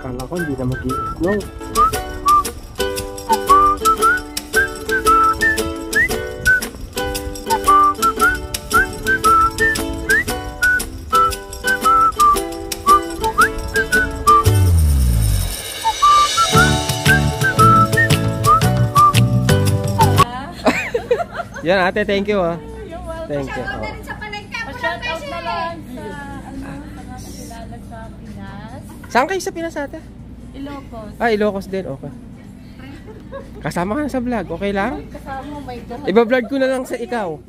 Akala ko hindi na mag-i-snow. Yan ate, thank you ah. Thank you. Shout out sa palengke. Shout out na lang sa mga kilala sa Pinas. Saan kayo sa Pinas ate? Ilocos. Ah, Ilocos din, okay. Kasama ka na sa vlog, okay lang? Kasama, my God. Iba-vlog ko na lang sa ikaw.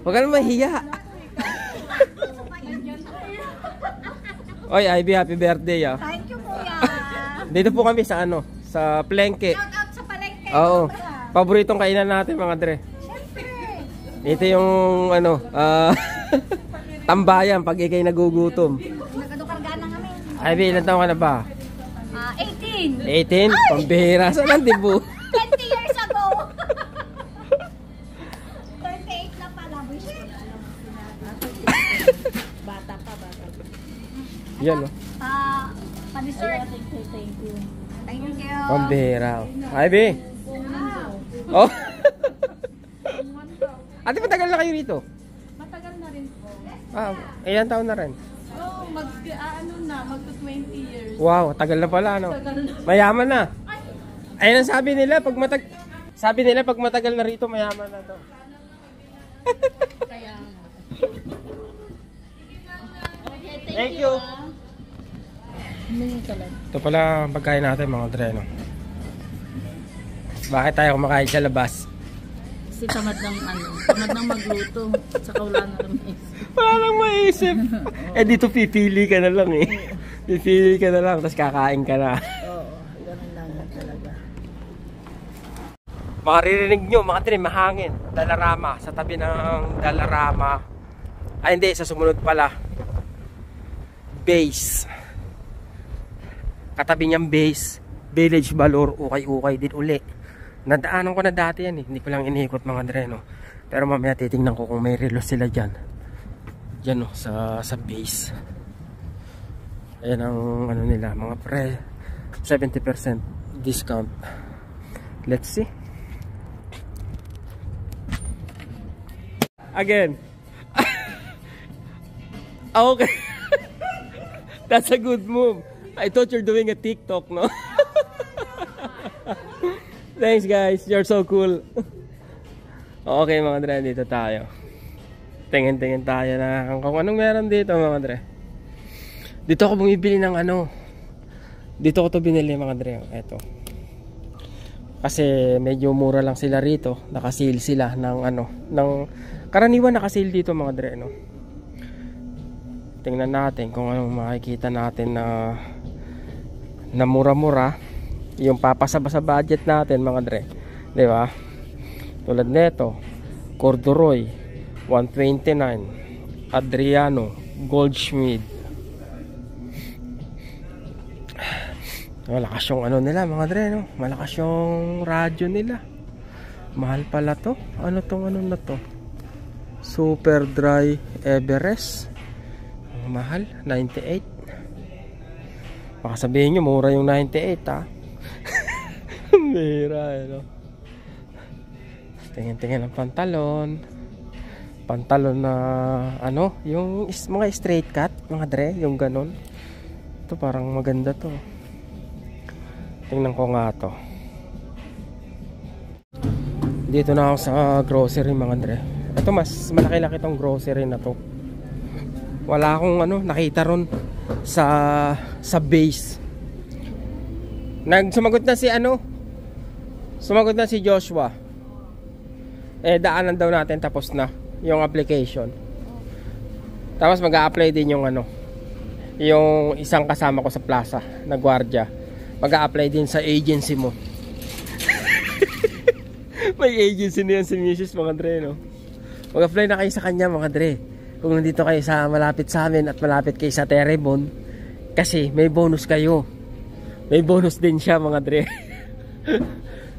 Huwag ka na mahiya. Oy, Ivy, happy birthday ah. Thank you kuya. Dito po kami sa ano, sa Palengke. Shout out sa palengke. Oo. Paboritong kainan natin mga dre. Ito yung ano, tambayan pag ikay nagugutom. Nagkadukargaan na kami. Ivy, ilan taon ka na ba? 18. 18? Pambihira. Saan ang dibu? 20 years ago. 38 na pala. Bata pa, bata pa. Yan o. Pa-dessert. Thank you. Thank you. Pambihira. Ivy. Oh. Ate, matagal na kayo rito? Matagal na rin po. Ah, ilan taon na rin? Oh, magto 20 years. Wow, tagal na pala ano. Tagal na. Mayaman na. Ayun ang sabi nila pag matagal na rito, mayaman na to. Kaya nga. Okay, Thank you. Ito pala ang pagkain natin mga dreno. Bakit tayo kumakain sa labas? Kasi tamad ng magluto. Saka wala na rin maisip. Wala nang maisip. Eh dito pipili ka na lang eh. Pipili ka na lang, tapos kakain ka na. Oo, ganun lang talaga. Makaririnig nyo mga tre, mahangin. Dalarama, sa tabi ng Dalarama. Ay hindi, sa sumunod pala. Base. Katabi niyang base. Village Valor, ukay-ukay din uli. Nadaanan ko na dati yan eh. Hindi ko lang iniikot mga dreno. Pero mamaya titingnan ko kung may relos sila dyan. Dyan o, sa base. Ayan ang ano nila, mga pre 70% discount. Let's see. Again. Okay. That's a good move. I thought you're doing a TikTok, no? Thanks guys, you're so cool. Okay mga dre, dito tayo. Tingin-tingin tayo na kung anong meron dito mga dre. Dito ako bumibili ng ano. Dito ko to binili mga dre. Eto. Kasi medyo mura lang sila rito. Naka-sale sila ng ano, ng karaniwan naka-sale dito mga dre, no. Tingnan natin kung anong makikita natin na mura-mura. Yung papasaba sa budget natin mga dre, di ba? Tulad nito, Corduroy 129, Adriano Goldschmied. Malakas yung ano nila mga dre, no? Malakas yung radyo nila. Mahal pala to. Ano tong ano na to? Super Dry Everest. Mahal, 98. Baka sabihin nyo mura yung 98 ha. Mira, no? Tingin-tingin ng pantalon. Pantalon na ano, yung mga straight cut, mga dre, yung ganon. Ito parang maganda to. Tingnan ko nga to. Dito na ako sa grocery mga dre. Ito mas malaki-laki tong grocery na to. Wala akong ano, nakita ron sa base. Sumagot na si ano? Sumagot na si Joshua. Daanan daw natin tapos na yung application. Tapos mag-a-apply din yung ano, yung isang kasama ko sa plaza na gwardiya. Mag-a-apply din sa agency mo. May agency na yan si Mrs. mga dre, no? Mag-apply na kayo sa kanya mga dre. Kung nandito kayo sa malapit sa amin at malapit kayo sa Terrebonne, kasi may bonus kayo. May bonus din siya mga dre.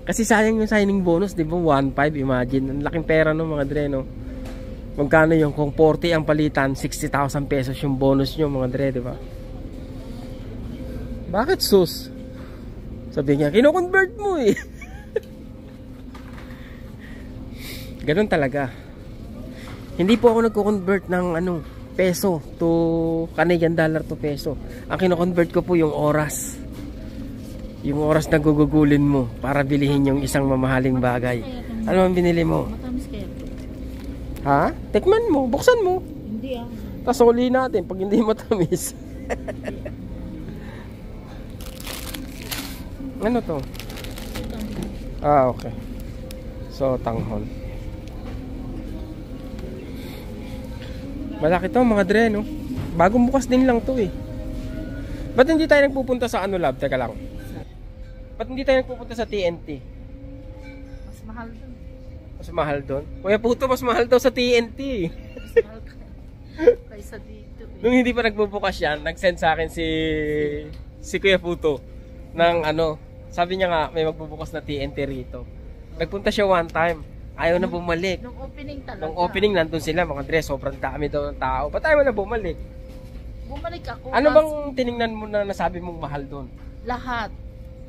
Kasi sayang yung signing bonus, di ba? 1.5, imagine. Ang laking pera no mga dre, no? Magkano yung kung 40 ang palitan, 60,000 pesos yung bonus nyo mga dre, di ba? Bakit sus? Sabi niya, kino-convert mo eh. Ganun talaga. Hindi po ako nagko-convert ng peso to Canadian dollar to peso. Ang kino-convert ko po yung oras. Yung oras na gugugulin mo para bilihin yung isang mamahaling bagay. Ano ang binili mo? Matamis kaya po. Ha? Tikman mo, buksan mo. Hindi ah. Tapos uli natin pag hindi matamis. Ano to? Ah, okay. So, tanghon. Malaki to mga dre, no? Bagong bukas din lang to eh. Ba't hindi tayo nagpupunta sa lab? Teka lang. Ba't hindi tayo nagpupunta sa TNT? Mas mahal doon. Mas mahal doon? Kuya puto, mas mahal daw sa TNT. Mas mahal kaysa dito eh. Nung hindi pa nagbubukas yan, nag-send sa akin si Kuya Puto ng sabi niya nga may magbubukas na TNT rito. Nagpunta siya one time, ayaw na bumalik. Nung opening talaga. Nung opening nandun sila mga dre, sobrang dami daw ng tao. Ba't ayaw na bumalik? Bumalik ako. Ano bang tiningnan mo na nasabi mong mahal doon? Lahat.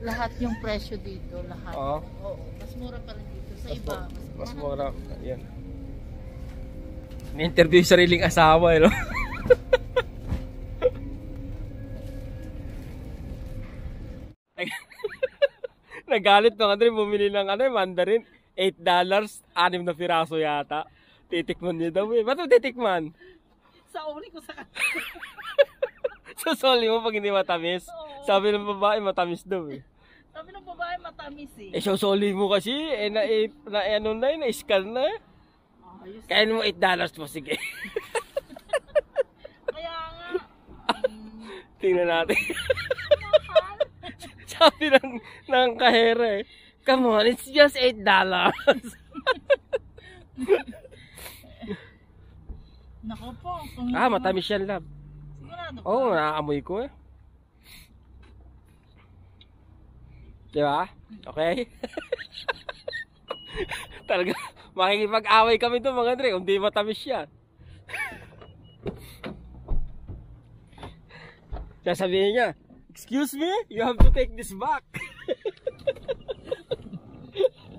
Lahat yung presyo dito. Lahat. Oo. Oo. Mas mura pa rin dito. Sa iba. Mas mura. Ayan. Ni-interview yung sariling asawa, no? Nagalit mga dre, bumili ng mandarin. $8, 6 na piraso yata. Titikman niya daw eh. Ba't mo titikman? Sa uli ko sa Susoli mo pag hindi matamis. Oo. Sabi ng babae matamis daw eh. Sabi ng babae matamis eh. Susoli mo kasi na-scan na. Ayos. Kain mo $8 mo, sige. Kaya nga. Tingnan natin. Sabi ng kahera eh, come on, it's just $8. Nako po. Matamis yan, lab. Sigurado Oo, nakaamoy ko eh. Diba? Okay? Talaga, makikipag-away kami to mga dre, kung di matamis yan. Sasabihin niya, excuse me, you have to take this back.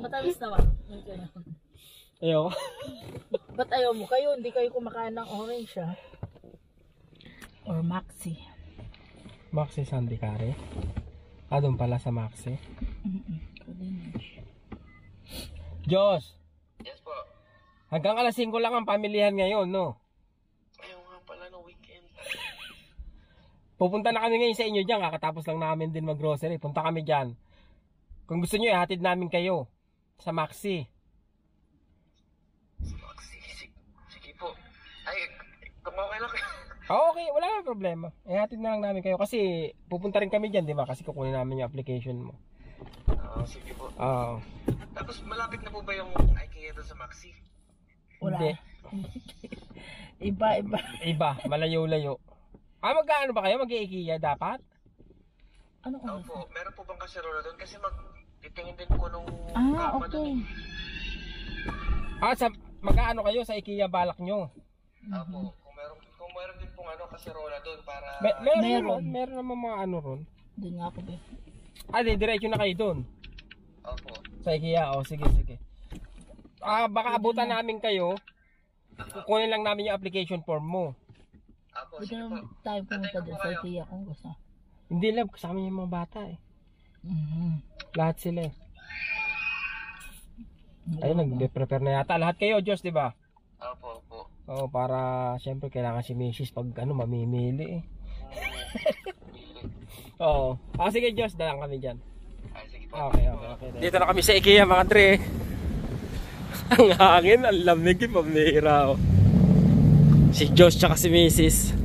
Matamis naman. Ayoko. Ba't ayaw mo? Kayo, hindi kayo kumakain ng orange ah. Or Maxi. Maxi Sandy Kare. Doon pala sa Maxi. Diyos. Yes po. Hanggang alas 5 lang ang pamilihan ngayon, no? Ayaw nga pala no weekend. Pupunta na kami ngayon sa inyo dyan. Kakatapos lang namin din mag-grocery. Punta kami dyan. Kung gusto nyo, ihatid namin kayo sa Maxi. Sige po. Ay, kung okay lang. Okay, wala na problema. Ihatid na lang namin kayo kasi pupunta rin kami dyan, di ba? Kasi kukunin namin yung application mo. Sige po. Oo. Tapos malapit na po ba yung IKEA doon sa Maxi? Wala. Hindi. Iba. Iba, malayo-layo. Magkaano ba kayo? Mag-i-IKEA dapat? Ano Opo, meron po bang kaserola doon? Kasi titingin din po nung kama doon. Magkaano kayo sa IKEA balak nyo? Opo, kung meron din pong kaserola doon para... Meron naman mga ron. Doon nga ako ba? Diretso na kayo doon. Opo. Sa IKEA, sige. Baka abutan namin kayo. Kukunin lang namin yung application form mo. Opo, Pwede sige po. naman tayo pumunta doon sa IKEA kung gusto. Hindi lang, kasama yung mga bata eh. Lahat sila eh. Ayun, nag-prepare na yata. Lahat kayo, Diyos, di ba? Opo. Oo, para siyempre kailangan si Mrs. pag mamimili eh. Oo. Sige, Diyos, dalang kami dyan. Ay, sige po. Okay. Dito na kami sa IKEA mga tre. Ang hangin, ang lamig, pamira oh. Si Diyos tsaka si Mrs.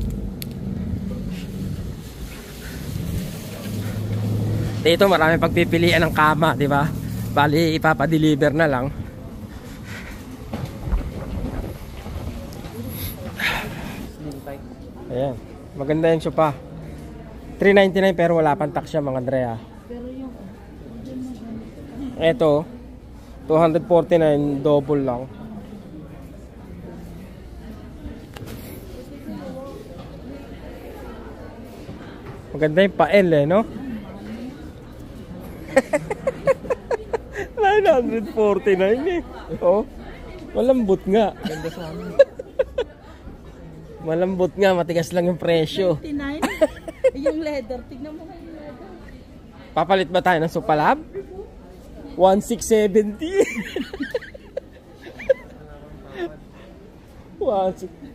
Dito marami pagpipilian ng kama, di ba? Bali ipapadeliver na lang. Ayan, maganda yung sopa. $3.99 pero wala pang tax siya mga Andrea. Ito $249 double lang. Maganda yung pael eh, no? 949 eh. Oh. Malambot nga. Ganda sa amin. Malambot nga, matigas lang yung presyo. 29. Yung leather, tignan mo nga yung leather. Papalit ba tayo ng Supalab? 1670.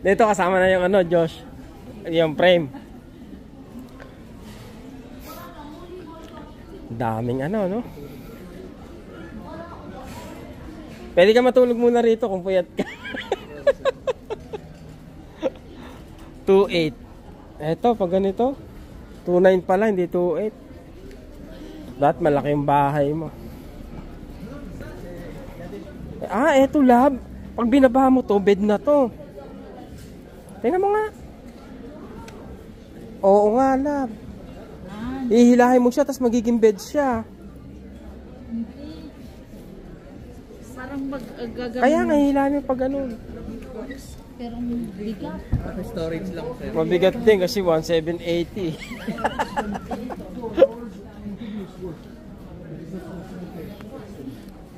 Dito kasama na yung ano, Josh. Yung frame. Daming ano, no? Pwede ka matulog muna rito kung puyat ka. 2.8. Eto, pag ganito 2.9 pala, hindi 2.8. Dapat malaki yung bahay mo. Ah, eto lab. Pag binaba mo to, bed na to. Tingnan mo nga. Oo nga lab. Ihilahin mo siya, tapos magiging bed siya. Parang mag-gagawin. Kaya nga, hihilahin mo pag ganun. Pero bigat. Storage lang, sir. Mabigat din kasi 1780.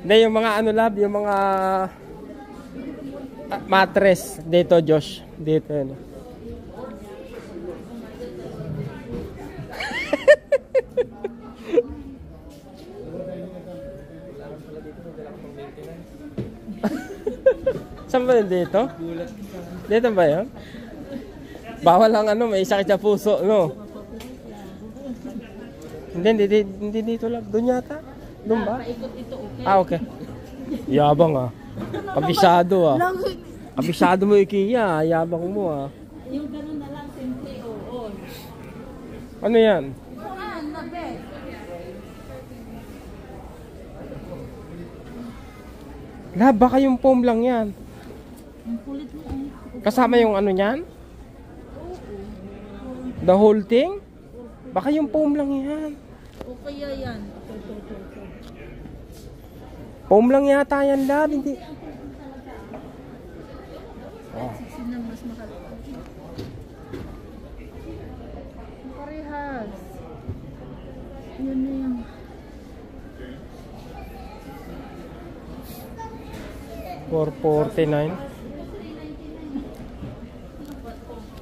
Hindi, yung mga ano lab, yung mga mattress dito, Josh. Dito, ano. Saan ba yun dito? Dito ba yun? Bawal lang ano, may sakit sa puso, no? Hindi dito lang. Doon yata? Doon ba? Paikot ito, okay? Ah, okay. Yabang ah. Kabisado ah. Kabisado mo IKEA, yabang mo ah. Yung ganun na lang, simple, oo. Ano yan? Nabe. La, baka yung foam lang yan. Ang kulit mo, Kasama yung ano yan? The whole thing? Baka yung foam lang yan. o kaya yan. Foam lang yata yan, lab. Hindi. Sino mas mahal? Parehas. Yun na yung... $449.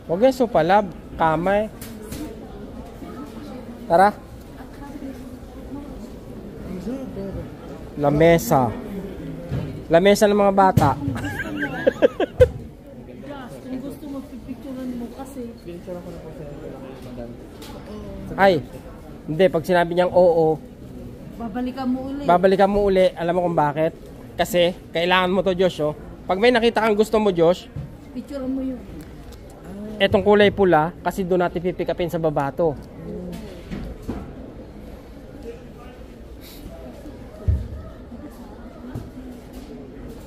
Huwag yung Supalab. Kamay. Tara. Lamesa. Lamesa ng mga bata. Kung gusto mo, pipicturean mo kasi. Ay. Hindi, pag sinabi niyang oo, Babalikan mo ulit. babalikan mo uli. Alam mo kung bakit? Kasi, kailangan mo to, Josh, oh. Pag may nakita kang gusto mo, Josh, Picturean mo yun. etong kulay pula, kasi doon natin pipick upin sa baba to.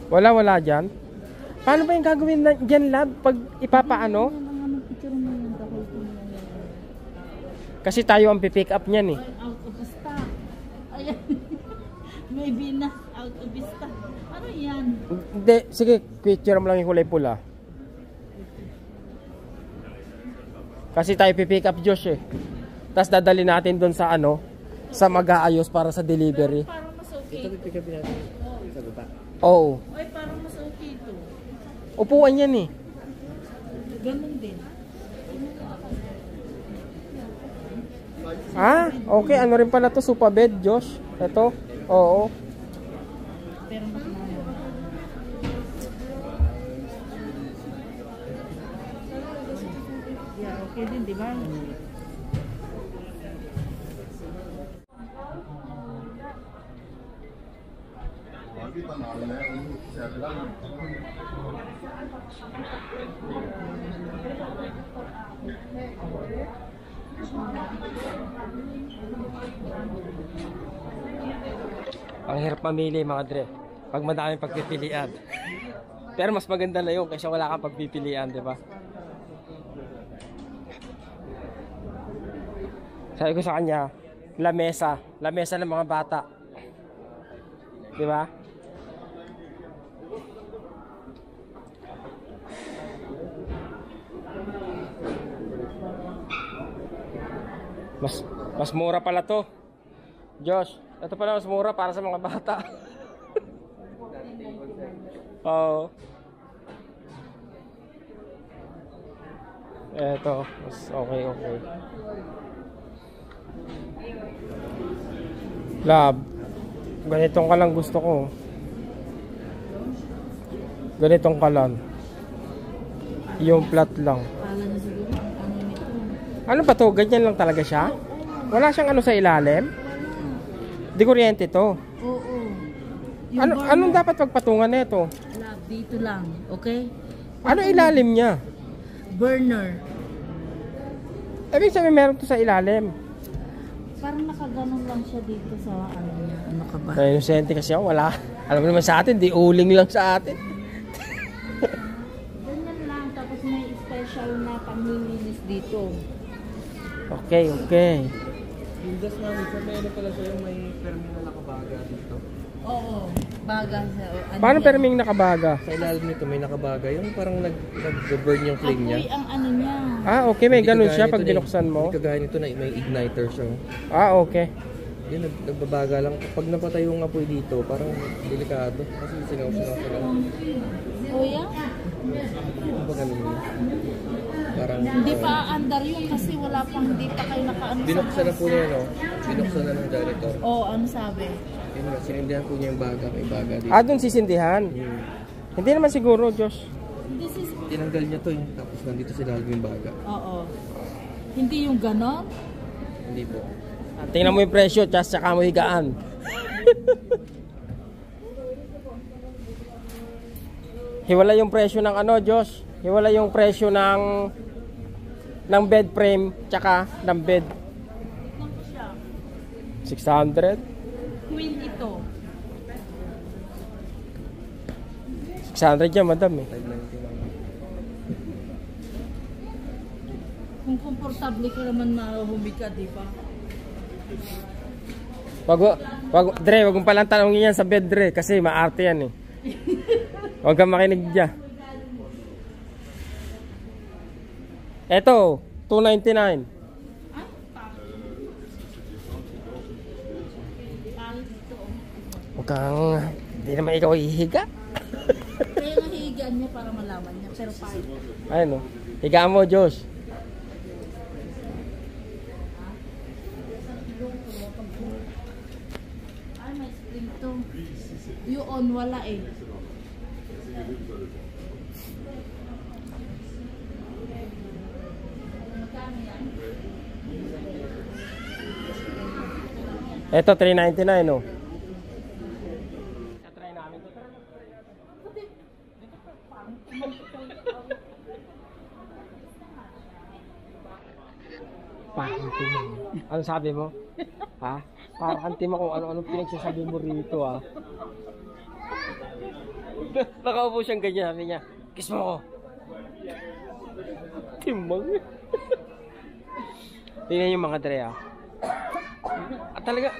Wala dyan. Paano ba yung gagawin na, dyan, lab? Pag ipapaano? Picturean mo yun. Dahil ko na yan. Kasi tayo ang pipick up niyan eh. Out of stock. Ayan. Maybe na out of stock. Ano yan? Hindi, sige, picture mo lang yung kulay pula. Kasi tayo pipick up, Josh eh. Tapos dadali natin doon sa ano, sa mag-aayos para sa delivery. Parang mas okay. Ito pipick up natin sa baba. Oo. Ay, parang mas okay ito. Upuan yan eh. Ganun din. Ah, okay. Ano rin pala to, sofa bed, Josh? Ito? Oo. Pero mas mahal. Yeah, okay din, di ba? Ang hirap mamili, mga dre. Pag madaming pagpipilian. Pero mas maganda na yun kasi wala kang pagpipilian, di ba? Sabi ko sa kanya, lamesa. Lamesa ng mga bata. Di ba? Mas mura pala to. Josh, ito pala mas mura para sa mga bata. Oo. Eto, mas okay. Lab, ganitong kalan gusto ko. Ganitong kalan. Yung flat lang. Ano ba to? Ganyan lang talaga siya? Wala siyang ano sa ilalim? Di kuryente to. Oo. Anong dapat pagpatungan nito? Lab, dito lang. Okay? Ano ilalim niya? Burner. Ibig sabihin meron to sa ilalim. Parang nakaganon lang siya dito sa ano niya. Ano ka ba? Ay, inosente kasi ako. Wala. Alam mo naman sa atin, di uling lang sa atin. Ganyan lang. Tapos may special na panlilinis dito. Okay. Yung gas namin, sa may ano pala siya yung may terminal nakabaga dito. Oo. Baga siya. Ano Paano yan? perming nakabaga? Sa ilalim nito may nakabaga, yung parang nag-burn yung flame niya. Apoy ang ano niya. Ah, okay. May Hindi ganun kagaya siya nito pag na binuksan mo. Hindi kagaya nito na may igniter siya. Ah, okay. Yun, nagbabaga lang. Pag napatay yung apoy dito, parang delikado. Kasi singaw. Kuya? Ano ba ganun yun? Parang... Hindi pa aandar yun kasi wala pang hindi pa kayo nakaano sa binuksan na po niya, no? Binuksan na ng janitor. Oo, ano sabi? Yun nga, sinindihan po niya yung baga. May baga dito. Ah, dun sisindihan. Hindi naman siguro, Josh. This is... Tinanggal niya to yung tapos nandito sa ilalim yung baga. Oo. Hindi yung ganon? Hindi po. Tingnan mo yung presyo, tsaka mo higaan. Hiwala yung presyo ng ano, Josh? Hiwala yung presyo ng bed frame tsaka ng bed. Ano siya? 600? Queen ito. 600 yan, madam eh. 590 lang. Kung komportable ka naman mahumika, di ba? Dre, wag mong palang tanongin yan sa bed, Dre, kasi maarte yan eh. Huwag kang makinig dyan. Eto, 299. Ay, pangit ito. Huwag kang, hindi naman ikaw hihiga. Kaya nahihigaan niya para malaman niya, pero pangit. Ayun o, higaan mo, Josh. Ay, may spring to. Yun, wala eh. Eto, 399 o. Try namin. Pakanti mo. Ano sabi mo? Ha? Pakanti mo kung ano-ano pinagsasabi mo rito ah. Nakaupo siyang ganyan, sabi niya, kiss mo ko. Timbang. Tingnan yung mga Dre ah. At talaga,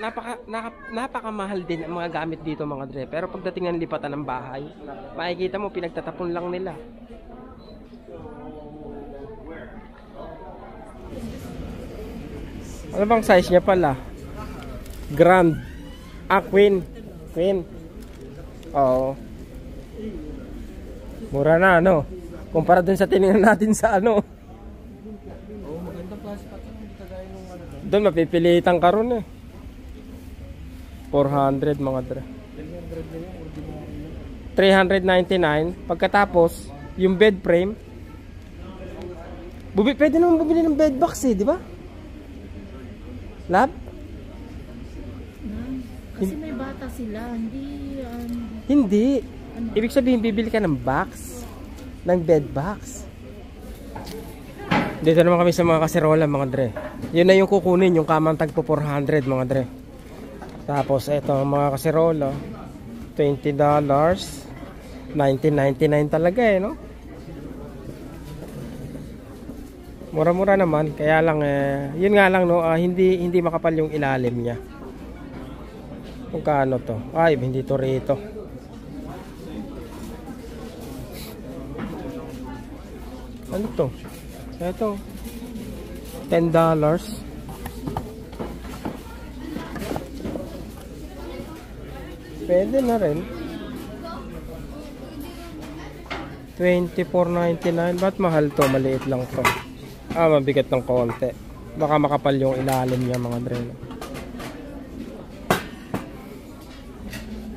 napakamahal din ang mga gamit dito mga Dre. Pero pagdating ng lipatan ng bahay, makikita mo pinagtatapon lang nila. Ano bang size niya pala? Grand. Ah, Queen. Oo. Mura na, ano? Kumpara dun sa tinignan natin sa ano. Oo, magandang klase pa ito. Hindi kagaya nung ano doon. Doon mapipilitan ka ron eh. 400 mga Dre. 399. Pagkatapos, yung bed frame. Pwede naman bumili ng bed box eh, di ba? Lab? Kasi may bata sila, hindi... Hindi. Ibig sabihin, bibili ka ng box. Ng bed box. Dito naman kami sa mga kaserola, mga Dre. Yun na yung kukunin, yung kamang tagpo 400, mga Dre. Tapos, eto, mga kaserola. $20. 19.99 talaga eh, no? Mura-mura naman, kaya lang yun nga lang no, hindi makapal yung ilalim niya. Kung kaano to? Ay, hindi to rito. Ano to? Ito. $10. Pwede na rin. 24.99. Ba't mahal to? Maliit lang to. Mabigat ng konti. Baka makapal yung ilalim niya mga dreno.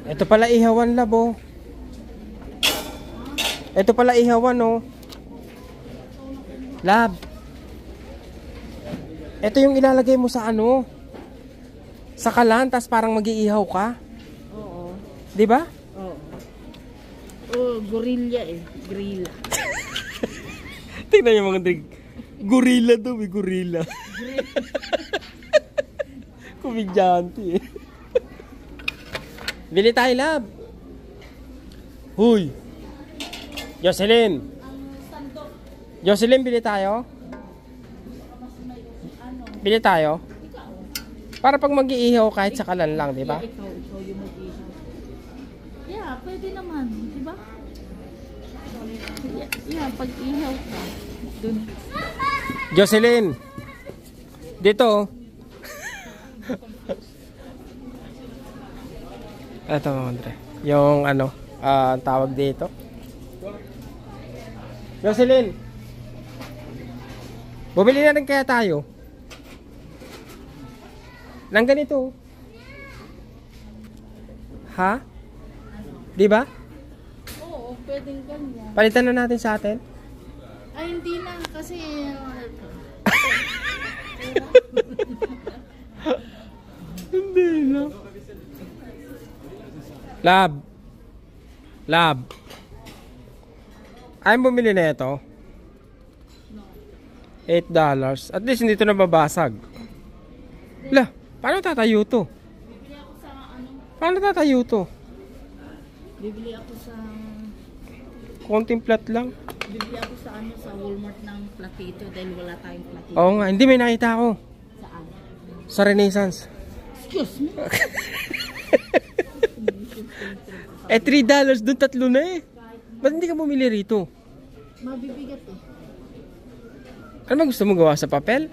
Ito pala ihawan labo. Ito pala ihawan oh. Lab. Ito yung ilalagay mo sa ano? Sa kalan, tas parang mag-iihaw ka. Oo. Di ba? Oo. Oh, gorilla eh. Gorilla. Tingnan niyo mga drink. Gorilla daw, may gorilla. Kumidyante eh. Bili tayo, lab. Huy. Jocelyn. Jocelyn, bili tayo. Bili tayo. Para pag mag-iihaw kahit sa kalan lang, di ba? Ikaw yung mag-ihaw. Yeah, pwede naman. Di ba? Yeah, pag ihaw ka. Dun. Jocelyn. Dito. Ito mga Andre. Yung ano, tawag dito. Jocelyn. Bumili na rin kaya tayo. Nang ganito. Ha? Di ba? Oo, pwedeng ganyan. Palitan na natin sa atin. Ay, hindi na. Kasi, Hindi na. Lab. Lab. Ayaw bumili na ito. $8. At least hindi ito nababasag. La, paano tatayo to? bibili ako sa ano, Paano tatayo to? bibili ako sa, Konting plat lang. bibili ako sa ano, sa Walmart ng platito dahil wala tayong platito. Oo nga, hindi may nakita ako. Saan? Sa Renaissance. Excuse me? Eh, $3 doon, tatlo na eh. Ba't hindi ka bumili rito? Mabibigat eh. Ano ba gusto mo gawa sa papel?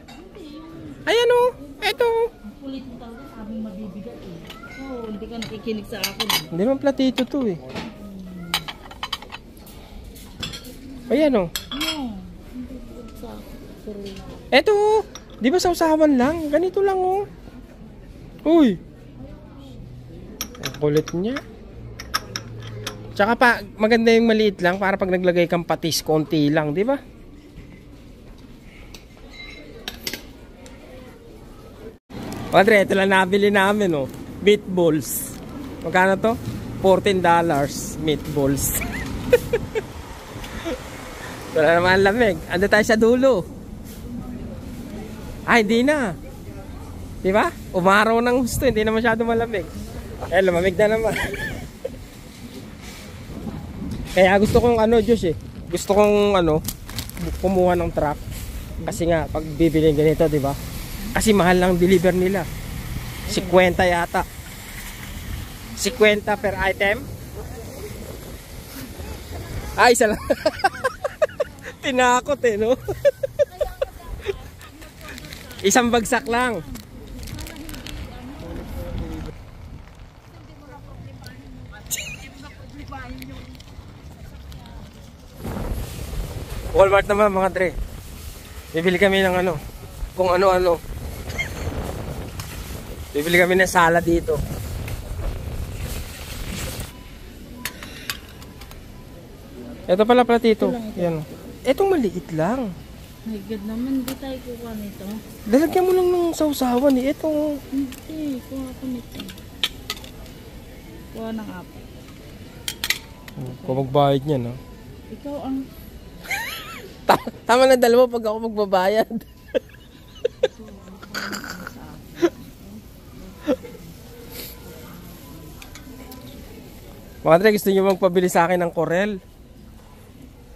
Ayan o, eto. Ang kulit mo talaga, sabi mabibigat eh. Oo, hindi ka nakikinig sa akin. Hindi naman platito to eh. Ayan o. No, hindi sa akin. Pero, Eto o. Di ba sa usawan lang? Ganito lang o. Uy. Ang kulit niya. Tsaka pa, maganda yung maliit lang para pag naglagay kang patis, konti lang, di ba? Padre, ito lang nabili namin, oh. Meatballs. Magkano to? $14 meatballs. Wala naman lamig. Ando tayo sa dulo. Ay, di na. Di ba? Umaraw ng gusto, hindi na masyado malamig. Eh, lumamig na naman. Kaya gusto kong ano, Diyos eh. Gusto kong ano, kumuha ng truck. Kasi nga, pag bibili ganito, di ba? Kasi mahal lang deliver nila. 50 yata. 50 per item. Ay, isa lang. Tinakot eh, no? Isang bagsak lang. Walmart naman mga Dre. Bibili kami ng ano, kung ano-ano. Bibili kami ng sala dito. Ito pala platito. Yan. Etong maliit lang. my God naman, hindi tayo kukuha nito. Dalagyan mo lang ng sausawan eh. Ito. Hindi, kuha ko nito. Kuha ng apat. Kung magbayad niya, no? Ikaw ang... Tama na dalawa pag ako magbabayad. Mga Dre, gusto nyo magpabili sa akin ng Corel?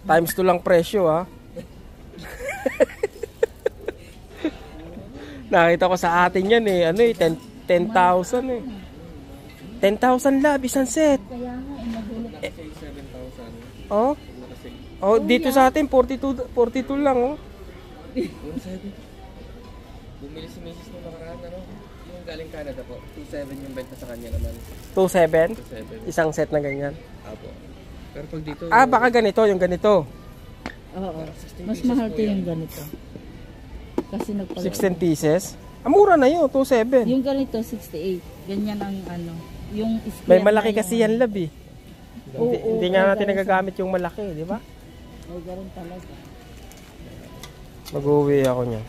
Times 2 lang presyo, ha? Nakita ko sa atin yan eh. Ano eh, 10,000 eh. 10,000 lab, isang set. Kaya nga, nahulog. Oh? Oh, dito sa atin 42 lang, oh. Bumili si Mrs. nung nakaraan, ano? Yung yung galing Canada po, 2.7 yung benta sa kanya naman. 2.7? 2.7. Isang set na ganyan. Apo. Pero pag dito... Baka ganito, yung ganito. Oo. Mas mahal to yung ganito. Kasi 16 pieces. Mura na yun, 2.7. Yung ganito, 68. Ganyan ang ano. Yung May square malaki na kasi yan, lab eh. Hindi nga natin nagagamit yung malaki, di ba? Ay, ganun talaga. Mag-uwi ako niya.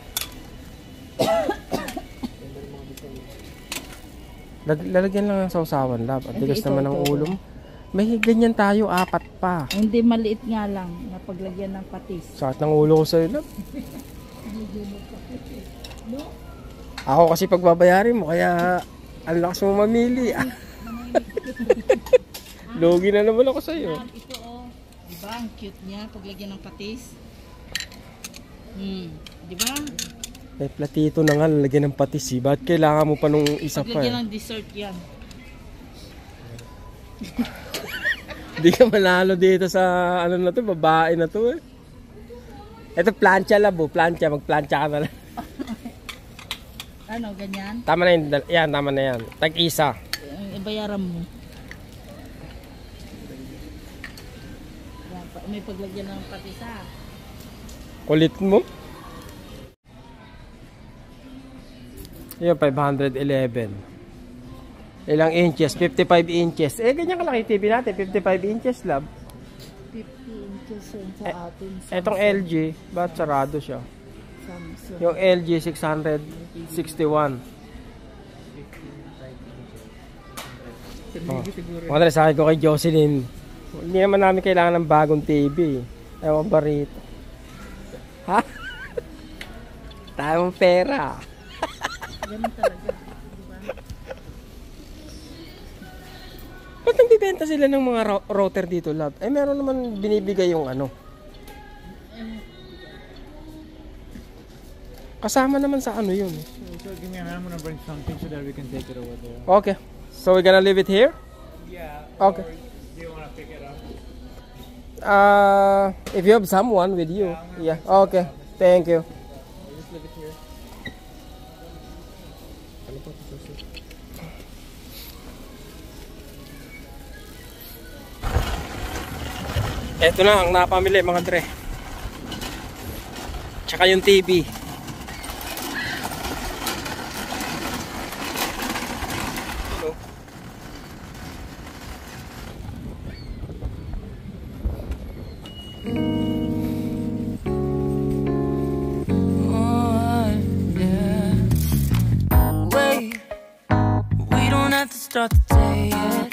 Lalagyan lang ng sausawan, lab. At tigas naman ng ulo mo. May ganyan tayo, 4 pa. Hindi, maliit nga lang. Napaglagyan ng patis. Sakit ng ulo ko sa'yo, lab. Ako kasi pagbabayarin mo, kaya ang lakas mo mamili. Logi na naman ako sa'yo. Ito diba? Ang cute niya. Paglagyan ng patis. Diba? May platito na nga, lalagyan ng patis eh. Ba't kailangan mo pa nung isa pa Paglagyan ng dessert yan. Hindi ka manalo dito sa ano na to, babae na to eh. Ito plancha labo, plancha, magplancha ka na lang. Ano, ganyan? Tama na yan, tama na yan. Tag-isa. Ibayaran mo. Yan, may paglagyan ng patis ha. Kulit mo. Yun, 511. Ilang inches? 55 inches. Ganyan kalaki TV natin. 55 inches, lab. 50 inches yun sa atin. Etong LG, ba't sarado siya? Samsung. Yung LG 661. Mga sa akin ko kay Jocelyn. Hindi naman namin kailangan ng bagong TV. Ewan ba rito? Ha? Tayo mong pera. Ganun talaga. Ba't nagbibenta sila ng mga router dito, lab? Meron naman binibigay yung ano. Kasama naman sa ano yun. So give me a minute, I'm gonna bring something so that we can take it over there. Okay. So we're gonna leave it here? Yeah. Okay. Do you wanna pick it up? If you have someone with you. Yeah. Okay. Thank you. Just leave it here. Ano pa ito? Ito na ang napamili mga dre. Tsaka yung TV. Wait, we don't have to start the day yet.